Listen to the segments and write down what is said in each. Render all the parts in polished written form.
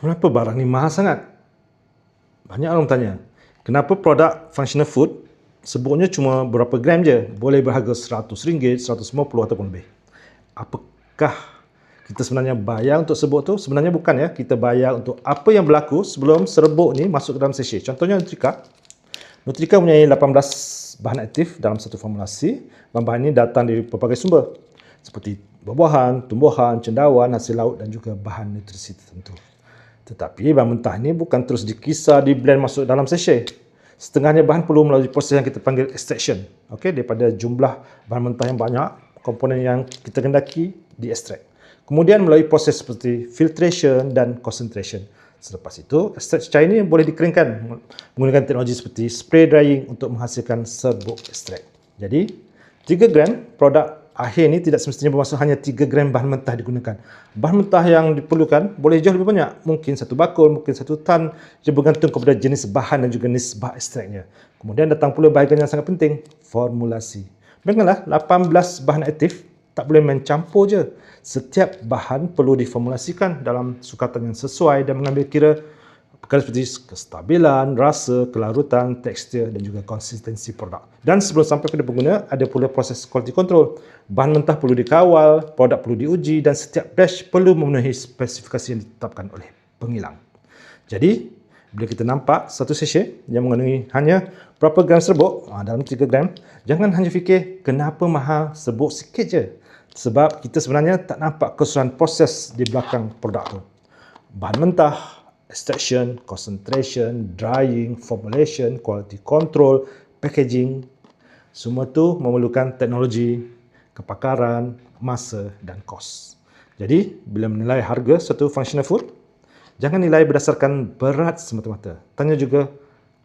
Kenapa barang ni mahal sangat? Banyak orang tanya. Kenapa produk functional food sebutnya cuma berapa gram je? Boleh berharga RM100, RM150 ataupun lebih. Apakah kita sebenarnya bayar untuk serbuk tu? Sebenarnya bukan ya. Kita bayar untuk apa yang berlaku sebelum serbuk ni masuk ke dalam sachet. Contohnya Nutrika. Nutrika mempunyai 18 bahan aktif dalam satu formulasi. Bahan-bahan ini datang dari pelbagai sumber seperti buah-buahan, tumbuhan, cendawan, hasil laut dan juga bahan nutrisi tertentu. Tetapi bahan mentah ini bukan terus dikisar, di-blend masuk dalam sachet. Setengahnya bahan perlu melalui proses yang kita panggil extraction. Okey, daripada jumlah bahan mentah yang banyak, komponen yang kita gendaki diekstrak. Kemudian melalui proses seperti filtration dan concentration. Selepas itu, ekstrak cair ini boleh dikeringkan menggunakan teknologi seperti spray drying untuk menghasilkan serbuk ekstrak. Jadi, 3 gram produk akhir ini tidak semestinya bermaksud hanya 3 gram bahan mentah digunakan. Bahan mentah yang diperlukan boleh jauh lebih banyak. Mungkin 1 bakul, mungkin 1 tan. Ia bergantung kepada jenis bahan dan juga nisbah ekstraknya. Kemudian datang pula bahagian yang sangat penting, formulasi. Baiklah, 18 bahan aktif tak boleh mencampur je. Setiap bahan perlu diformulasikan dalam sukatan yang sesuai dan mengambil kira perkara seperti kestabilan, rasa, kelarutan, tekstur dan juga konsistensi produk. Dan sebelum sampai kepada pengguna, ada pula proses quality control. Bahan mentah perlu dikawal, produk perlu diuji dan setiap batch perlu memenuhi spesifikasi yang ditetapkan oleh pengilang. Jadi, bila kita nampak satu sachet yang mengandungi hanya berapa gram serbuk, dalam 3 gram, jangan hanya fikir kenapa mahal serbuk sikit je. Sebab kita sebenarnya tak nampak keseluruhan proses di belakang produk tu. Bahan mentah, extraction, concentration, drying, formulation, quality control, packaging, semua tu memerlukan teknologi, kepakaran, masa dan kos. Jadi, bila menilai harga satu functional food, jangan nilai berdasarkan berat semata-mata. Tanya juga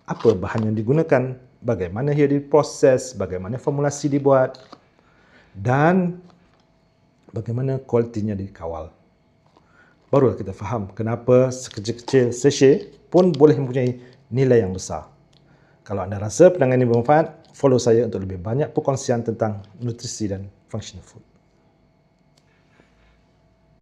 apa bahan yang digunakan, bagaimana ia diproses, bagaimana formulasi dibuat, dan bagaimana kualitinya dikawal. Barulah kita faham kenapa sekecil-kecil sachet pun boleh mempunyai nilai yang besar. Kalau anda rasa pandangan ini bermanfaat, follow saya untuk lebih banyak perkongsian tentang nutrisi dan functional food.